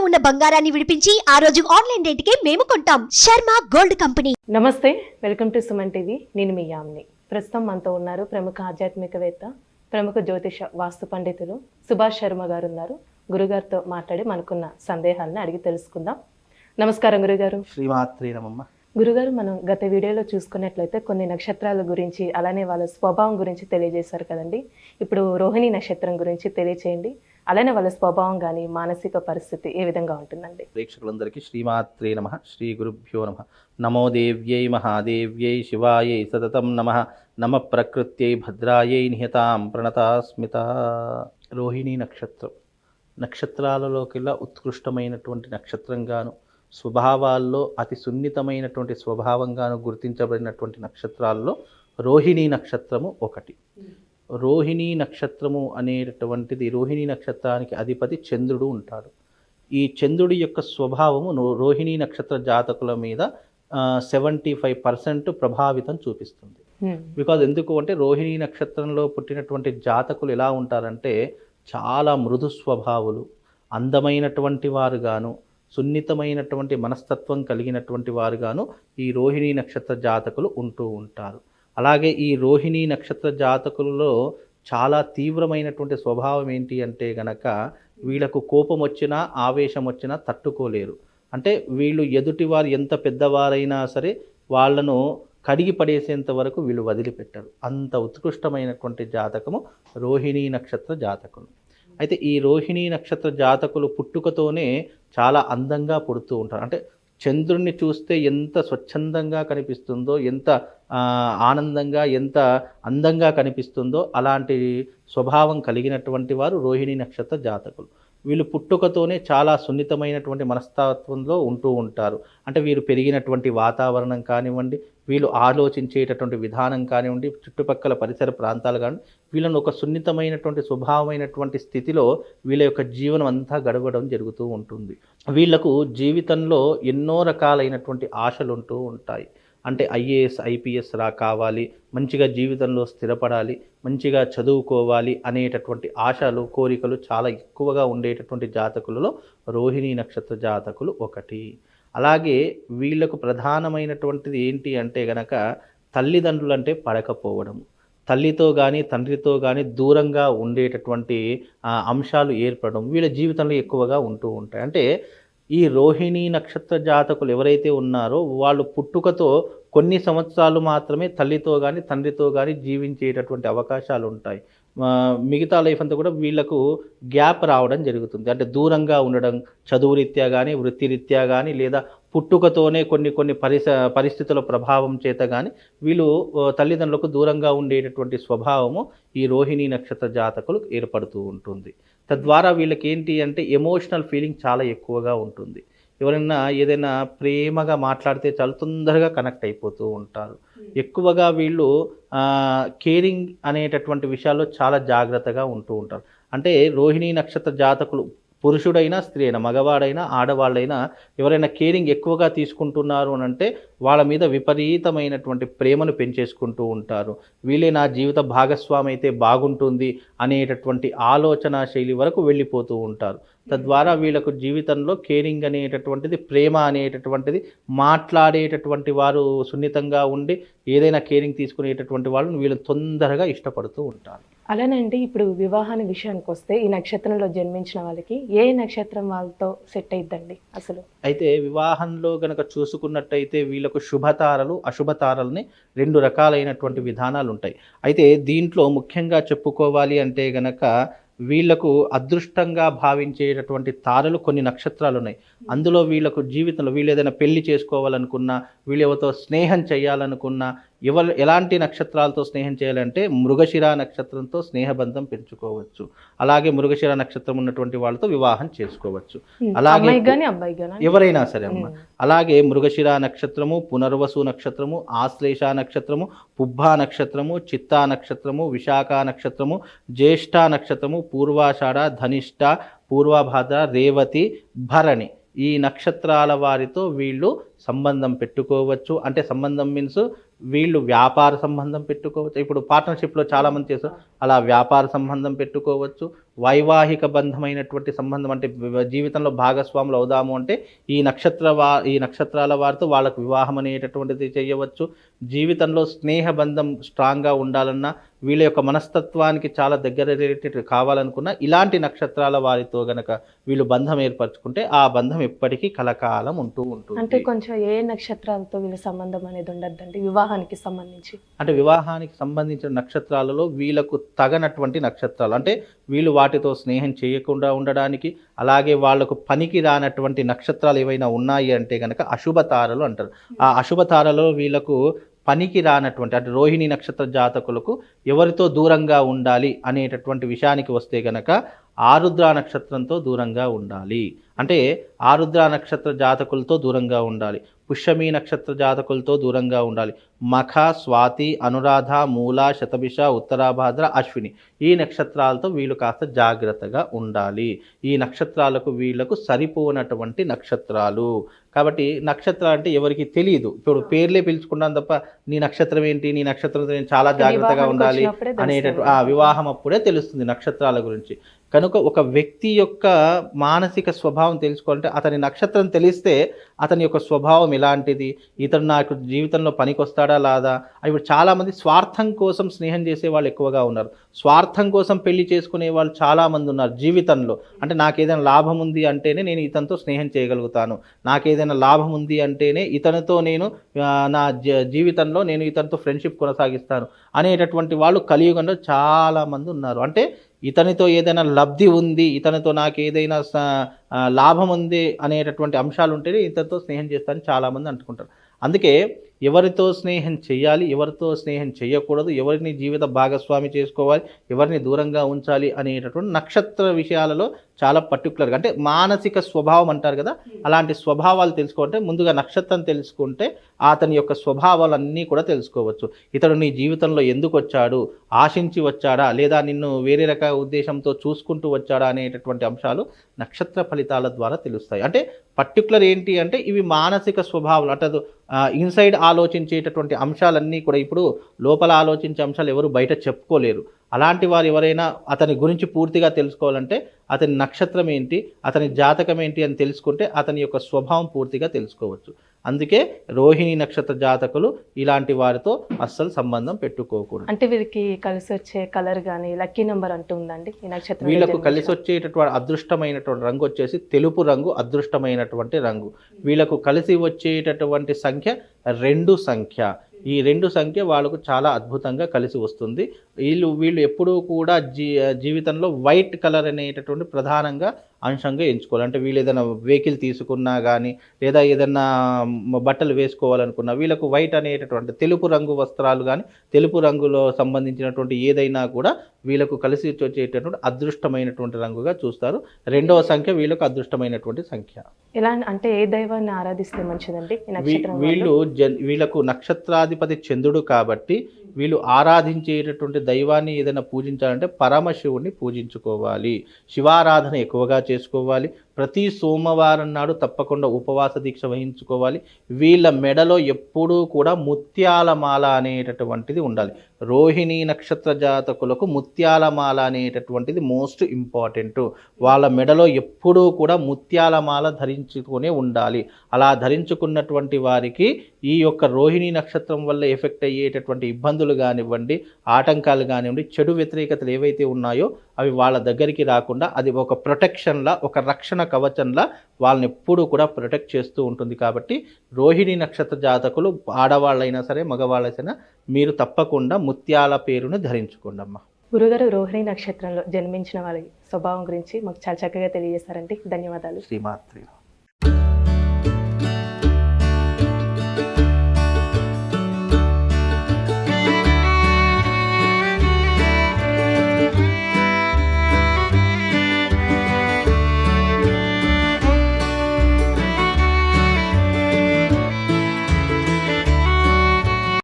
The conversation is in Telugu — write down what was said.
ఉన్న బంగారాన్ని విడిపించి ఆ రోజు ఆన్లైన్ రేటుకే మేము కొంటాం. Sharma gold company. నమస్తే, వెల్కమ్ టు సుమన్ టీవీ. నేను మీ యామ్ని. ప్రస్తుతం మనతో ఉన్నారు ప్రముఖ ఆధ్యాత్మికవేత్త, ప్రముఖ జ్యోతిష వాస్తు పండితులు సుభాష్ శర్మ గారు ఉన్నారు. గురుగారితో మాట్లాడి మనకున్న సందేహాలను అడిగి తెలుసుకుందాం. నమస్కారం గురుగారు. శ్రీమాత్రే నమః. గురుగారు, మనం గత వీడియోలో చూసుకున్నట్లయితే కొన్ని నక్షత్రాల గురించి, అలానే వాళ్ళ స్వభావం గురించి తెలియజేశారు కదండి. ఇప్పుడు రోహిణి నక్షత్రం గురించి తెలియచేయండి. అలానే వాళ్ళ స్వభావం కానీ మానసిక పరిస్థితి ఏ విధంగా ఉంటుందండి? ప్రేక్షకులందరికీ శ్రీమాత్రే నమః. శ్రీ గురుభ్యో నమః. నమో దేవ్యై మహాదేవ్యై శివాయై సతతం నమః. నమ ప్రకృత్యై భద్రాయై నిహతాం ప్రణతాస్మిత. రోహిణీ నక్షత్రం నక్షత్రాలలోకెల్లా ఉత్కృష్టమైనటువంటి నక్షత్రంగాను, స్వభావాల్లో అతి సున్నితమైనటువంటి స్వభావంగాను గుర్తించబడినటువంటి నక్షత్రాల్లో రోహిణీ నక్షత్రము ఒకటి. రోహిణీ నక్షత్రము అనేటటువంటిది, రోహిణీ నక్షత్రానికి అధిపతి చంద్రుడు ఉంటాడు. ఈ చంద్రుడి యొక్క స్వభావము రోహిణీ నక్షత్ర జాతకుల మీద 75% ప్రభావితం చూపిస్తుంది. బికాజ్ ఎందుకు అంటే రోహిణీ నక్షత్రంలో పుట్టినటువంటి జాతకులు ఎలా ఉంటారంటే చాలా మృదు స్వభావులు, అందమైనటువంటి వారుగాను, సున్నితమైనటువంటి మనస్తత్వం కలిగినటువంటి వారుగాను ఈ రోహిణీ నక్షత్ర జాతకులు ఉంటూ ఉంటారు. అలాగే ఈ రోహిణీ నక్షత్ర జాతకులలో చాలా తీవ్రమైనటువంటి స్వభావం ఏంటి అంటే గనక, వీళ్ళకు కోపం వచ్చినా ఆవేశం వచ్చినా తట్టుకోలేరు. అంటే వీళ్ళు ఎదుటివారు ఎంత పెద్దవారైనా సరే వాళ్ళను కడిగి పడేసేంత వరకు వీళ్ళు వదిలిపెట్టరు. అంత ఉత్కృష్టమైనటువంటి జాతకము రోహిణీ నక్షత్ర జాతకులు. అయితే ఈ రోహిణీ నక్షత్ర జాతకులు పుట్టుకతోనే చాలా అందంగా పుడుతూ ఉంటారు. అంటే చంద్రుణ్ణి చూస్తే ఎంత స్వచ్ఛందంగా కనిపిస్తుందో, ఎంత ఆనందంగా, ఎంత అందంగా కనిపిస్తుందో అలాంటి స్వభావం కలిగినటువంటి వారు రోహిణీ నక్షత్ర జాతకులు. వీళ్ళు పుట్టుకతోనే చాలా సున్నితమైనటువంటి మనస్తత్వంలో ఉంటూ ఉంటారు. అంటే వీరు పెరిగినటువంటి వాతావరణం కానివ్వండి, వీళ్ళు ఆలోచించేటటువంటి విధానం కానివ్వండి, చుట్టుపక్కల పరిసర ప్రాంతాలు కానివ్వండి, వీళ్ళను ఒక సున్నితమైనటువంటి స్వభావమైనటువంటి స్థితిలో వీళ్ళ యొక్క జీవనం అంతా గడవడం జరుగుతూ ఉంటుంది. వీళ్లకు జీవితంలో ఎన్నో రకాలైనటువంటి ఆశలు ఉంటూ ఉంటాయి. అంటే ఐఏఎస్ ఐపీఎస్ కావాలి, మంచిగా జీవితంలో స్థిరపడాలి, మంచిగా చదువుకోవాలి అనేటటువంటి ఆశలు, కోరికలు చాలా ఎక్కువగా ఉండేటటువంటి జాతకులలో రోహిణీ నక్షత్ర జాతకులు ఒకటి. అలాగే వీళ్లకు ప్రధానమైనటువంటిది ఏంటి అంటే గనక తల్లిదండ్రులంటే పడకపోవడం, తల్లితో కానీ తండ్రితో కానీ దూరంగా ఉండేటటువంటి అంశాలు ఏర్పడడం వీళ్ళ జీవితంలో ఎక్కువగా ఉంటూ ఉంటాయి. అంటే ఈ రోహిణీ నక్షత్ర జాతకులు ఎవరైతే ఉన్నారో వాళ్ళు పుట్టుకతో కొన్ని సంవత్సరాలు మాత్రమే తల్లితో కానీ తండ్రితో కానీ జీవించేటటువంటి అవకాశాలు ఉంటాయి. మిగతా లైఫ్ అంతా కూడా వీళ్ళకు గ్యాప్ రావడం జరుగుతుంది. అంటే దూరంగా ఉండడం, చదువు రీత్యా కానీ, వృత్తిరీత్యా కానీ, లేదా పుట్టుకతోనే కొన్ని పరిస్థితుల ప్రభావం చేత కానీ వీళ్ళు తల్లిదండ్రులకు దూరంగా ఉండేటటువంటి స్వభావము ఈ రోహిణీ నక్షత్ర జాతకులు ఏర్పడుతూ ఉంటుంది. తద్వారా వీళ్ళకి ఏంటి అంటే ఎమోషనల్ ఫీలింగ్ చాలా ఎక్కువగా ఉంటుంది. ఎవరైనా ఏదైనా ప్రేమగా మాట్లాడితే చాలా తొందరగా కనెక్ట్ అయిపోతూ ఉంటారు. ఎక్కువగా వీళ్ళు కేరింగ్ అనేటటువంటి విషయాల్లో చాలా జాగ్రత్తగా ఉంటూ ఉంటారు. అంటే రోహిణీ నక్షత్ర జాతకులు పురుషుడైనా స్త్రీ అయినా, మగవాడైనా ఆడవాళ్ళైనా ఎవరైనా కేరింగ్ ఎక్కువగా తీసుకుంటున్నారు అని అంటే వాళ్ళ మీద విపరీతమైనటువంటి ప్రేమను పెంచేసుకుంటూ ఉంటారు. వీళ్ళే నా జీవిత భాగస్వామి అయితే బాగుంటుంది అనేటటువంటి ఆలోచన శైలి వరకు వెళ్ళిపోతూ ఉంటారు. తద్వారా వీళ్ళకు జీవితంలో కేరింగ్ అనేటటువంటిది, ప్రేమ అనేటటువంటిది, మాట్లాడేటటువంటి వారు సున్నితంగా ఉండి ఏదైనా కేరింగ్ తీసుకునేటటువంటి వాళ్ళని వీళ్ళు తొందరగా ఇష్టపడుతూ ఉంటారు. అలానండి, ఇప్పుడు వివాహాన్ని విషయానికి వస్తే ఈ నక్షత్రంలో జన్మించిన వాళ్ళకి ఏ నక్షత్రం వాళ్ళతో సెట్ అయిద్దండి అసలు? అయితే వివాహంలో గనక చూసుకున్నట్టయితే వీళ్ళకు శుభతారలు, అశుభతారల్ని 2 రకాలైనటువంటి విధానాలు ఉంటాయి. అయితే దీంట్లో ముఖ్యంగా చెప్పుకోవాలి అంటే గనక వీళ్లకు అదృష్టంగా భావించేటటువంటి తారలు కొన్ని నక్షత్రాలు ఉన్నాయి. అందులో వీళ్ళకు జీవితంలో వీళ్ళు ఏదైనా పెళ్లి చేసుకోవాలనుకున్నా, వీళ్ళు ఎవరితో స్నేహం చేయాలనుకున్నా, ఎలాంటి నక్షత్రాలతో స్నేహం చేయాలంటే మృగశిర నక్షత్రంతో స్నేహబంధం పెంచుకోవచ్చు. అలాగే మృగశిర నక్షత్రం ఉన్నటువంటి వాళ్ళతో వివాహం చేసుకోవచ్చు. అలాగే ఎవరైనా సరే అమ్మ. అలాగే మృగశిర నక్షత్రము, పునర్వసు నక్షత్రము, ఆశ్లేష నక్షత్రము, పుబ్బా నక్షత్రము, చిత్తా నక్షత్రము, విశాఖ నక్షత్రము, జ్యేష్ఠ నక్షత్రము, పూర్వాషాఢ, ధనిష్ట, పూర్వభాద్ర, రేవతి, భరణి ఈ నక్షత్రాల వారితో వీళ్ళు సంబంధం పెట్టుకోవచ్చు. అంటే సంబంధం మీన్స్ వీళ్ళు వ్యాపార సంబంధం పెట్టుకోవచ్చు. ఇప్పుడు పార్ట్నర్షిప్లో చాలామంది చేస్తారు, అలా వ్యాపార సంబంధం పెట్టుకోవచ్చు. వైవాహిక బంధమైనటువంటి సంబంధం, అంటే జీవితంలో భాగస్వాములు అవుదాము అంటే ఈ నక్షత్రాల వారితో వాళ్ళకు వివాహం అనేటటువంటిది చేయవచ్చు. జీవితంలో స్నేహ బంధం స్ట్రాంగ్గా ఉండాలన్నా, వీళ్ళ యొక్క మనస్తత్వానికి చాలా దగ్గర రిలేటెడ్ కావాలనుకున్నా, ఇలాంటి నక్షత్రాల వారితో గనక వీళ్ళు బంధం ఏర్పరచుకుంటే ఆ బంధం ఎప్పటికీ కలకాలం ఉంటూ ఉంటుంది. అంటే కొంచెం ఏ నక్షత్రాలతో వీళ్ళ సంబంధం అనేది ఉండద్దండి వివాహానికి సంబంధించి? అంటే వివాహానికి సంబంధించిన నక్షత్రాలలో వీళ్ళకు తగనటువంటి నక్షత్రాలు, అంటే వీళ్ళు వాటితో స్నేహం చేయకుండా ఉండడానికి, అలాగే వాళ్లకు పనికి రానటువంటి నక్షత్రాలు ఏవైనా ఉన్నాయి అంటే కనుక అశుభ తారలు అంటారు. ఆ అశుభ తారలో వీళ్ళకు పనికి రానటువంటి, అంటే రోహిణి నక్షత్ర జాతకులకు ఎవరితో దూరంగా ఉండాలి అనేటటువంటి విషయానికి వస్తే గనక ఆరుద్ర నక్షత్రంతో దూరంగా ఉండాలి. అంటే ఆరుద్ర నక్షత్ర జాతకులతో దూరంగా ఉండాలి. పుష్యమి నక్షత్ర జాతకులతో దూరంగా ఉండాలి. మఖ, స్వాతి, అనురాధ, మూల, శతభిష, ఉత్తరాభాద్ర, అశ్విని ఈ నక్షత్రాలతో వీళ్ళు కాస్త జాగ్రత్తగా ఉండాలి. ఈ నక్షత్రాలకు వీళ్లకు సరిపోనటువంటి నక్షత్రాలు కాబట్టి, నక్షత్రాలు అంటే ఎవరికి తెలియదు. ఇప్పుడు పేర్లే పిలుచుకున్నాను తప్ప నీ నక్షత్రం ఏంటి, నీ నక్షత్రంతో నేను చాలా జాగ్రత్తగా ఉండాలి అనేటటువంటి వివాహం అప్పుడే తెలుస్తుంది నక్షత్రాల గురించి. కనుక ఒక వ్యక్తి యొక్క మానసిక స్వభావం తెలుసుకోవాలంటే అతని నక్షత్రం తెలిస్తే అతని యొక్క స్వభావం ఎలాంటిది, ఇతను నాకు జీవితంలో పనికొస్తాడా లేదా. ఇప్పుడు చాలామంది స్వార్థం కోసం స్నేహం చేసే వాళ్ళు ఎక్కువగా ఉన్నారు. స్వార్థం కోసం పెళ్లి చేసుకునే వాళ్ళు చాలామంది ఉన్నారు జీవితంలో. అంటే నాకేదైనా లాభం ఉంది అంటేనే నేను ఇతనితో స్నేహం చేయగలుగుతాను, నాకేదైనా లాభం ఉంది అంటేనే ఇతనితో నేను నా జీవితంలో నేను ఇతనితో ఫ్రెండ్షిప్ కొనసాగిస్తాను అనేటటువంటి వాళ్ళు కలియుగంలో చాలామంది ఉన్నారు. అంటే ఇతనితో ఏదైనా లబ్ధి ఉంది, ఇతనితో నాకు ఏదైనా లాభం ఉంది అనేటటువంటి అంశాలు ఉంటేనే ఇతనితో స్నేహం చేస్తానని చాలామంది అనుకుంటారు. అందుకే ఎవరితో స్నేహం చేయాలి, ఎవరితో స్నేహం చేయకూడదు, ఎవరిని జీవిత భాగస్వామి చేసుకోవాలి, ఎవరిని దూరంగా ఉంచాలి అనేటటువంటి నక్షత్ర విషయాలలో చాలా పర్టికులర్గా, అంటే మానసిక స్వభావం అంటారు కదా, అలాంటి స్వభావాలు తెలుసుకుంటే ముందుగా నక్షత్రం తెలుసుకుంటే అతని యొక్క స్వభావాలన్నీ కూడా తెలుసుకోవచ్చు. ఇతడు నీ జీవితంలో ఎందుకు వచ్చాడు, ఆశించి వచ్చాడా లేదా నిన్ను వేరే రకాల ఉద్దేశంతో చూసుకుంటూ వచ్చాడా అనేటటువంటి అంశాలు నక్షత్ర ఫలితాల ద్వారా తెలుస్తాయి. అంటే పర్టికులర్ ఏంటి అంటే ఇవి మానసిక స్వభావాలు, అంటే ఇన్సైడ్ ఆలోచించేటటువంటి అంశాలన్నీ కూడా, ఇప్పుడు లోపల ఆలోచించే అంశాలు ఎవరు బయట చెప్పుకోలేరు. అలాంటి వారు ఎవరైనా అతని గురించి పూర్తిగా తెలుసుకోవాలంటే అతని నక్షత్రం ఏంటి, అతని జాతకం ఏంటి అని తెలుసుకుంటే అతని యొక్క స్వభావం పూర్తిగా తెలుసుకోవచ్చు. అందుకే రోహిణి నక్షత్ర జాతకులు ఇలాంటి వారితో అస్సలు సంబంధం పెట్టుకోకూడదు. అంటే వీరికి కలిసి వచ్చే కలర్ కానీ లక్కీ నెంబర్ అంటూ ఉందండి ఈ నక్షత్రం? వీళ్ళకు కలిసి వచ్చేటటువంటి అదృష్టమైనటువంటి రంగు వచ్చేసి తెలుపు రంగు, అదృష్టమైనటువంటి రంగు. వీళ్ళకు కలిసి వచ్చేటటువంటి సంఖ్య 2 సంఖ్య. ఈ 2 సంఖ్య వాళ్ళకు చాలా అద్భుతంగా కలిసి వస్తుంది. వీళ్ళు ఎప్పుడూ కూడా జీవితంలో వైట్ కలర్ అనేటటువంటి ప్రధానంగా అంశంగా ఎంచుకోవాలి. అంటే వీళ్ళు ఏదైనా వెహికల్ తీసుకున్నా కానీ లేదా ఏదైనా బట్టలు వేసుకోవాలనుకున్నా వీళ్ళకు వైట్ అనేటటువంటి తెలుపు రంగు వస్త్రాలు కానీ తెలుపు రంగులో సంబంధించినటువంటి ఏదైనా కూడా వీళ్ళకు కలిసి వచ్చేటటువంటి అదృష్టమైనటువంటి రంగుగా చూస్తారు. 2వ సంఖ్య వీళ్ళకు అదృష్టమైనటువంటి సంఖ్య. ఎలా అంటే ఏ దైవాన్ని ఆరాధిస్తే మంచిదండి? వీళ్ళకు నక్షత్రాధిపతి చంద్రుడు కాబట్టి వీళ్ళు ఆరాధించేటటువంటి దైవాన్ని ఏదైనా పూజించాలంటే పరమశివుణ్ణి పూజించుకోవాలి. శివారాధన ఎక్కువగా చేసుకోవాలి. ప్రతి సోమవారం నాడు తప్పకుండా ఉపవాస దీక్ష వహించుకోవాలి. వీళ్ళ మెడలో ఎప్పుడూ కూడా ముత్యాల మాల అనేటటువంటిది ఉండాలి. రోహిణి నక్షత్ర జాతకులకు ముత్యాల మాల అనేటటువంటిది మోస్ట్ ఇంపార్టెంట్. వాళ్ళ మెడలో ఎప్పుడూ కూడా ముత్యాల మాల ధరించుకునే ఉండాలి. అలా ధరించుకున్నటువంటి వారికి ఈ యొక్క రోహిణి నక్షత్రం వల్ల ఎఫెక్ట్ అయ్యేటటువంటి ఇబ్బందులు కానివ్వండి, ఆటంకాలు కానివ్వండి, చెడు వ్యతిరేకతలు ఏవైతే ఉన్నాయో అవి వాళ్ళ దగ్గరికి రాకుండా అది ఒక ప్రొటెక్షన్లా, ఒక రక్షణ కవచంలా వాళ్ళని ఎప్పుడూ కూడా ప్రొటెక్ట్ చేస్తూ ఉంటుంది. కాబట్టి రోహిణి నక్షత్ర జాతకులు ఆడవాళ్ళైనా సరే మగవాళ్ళైనా మీరు తప్పకుండా ముత్యాల పేరును ధరించుకోండి అమ్మా. గురుగారు, రోహిణి నక్షత్రంలో జన్మించిన వారి స్వభావం గురించి మాకు చాలా చక్కగా తెలియజేశారండి. ధన్యవాదాలు. శ్రీమాత్రి.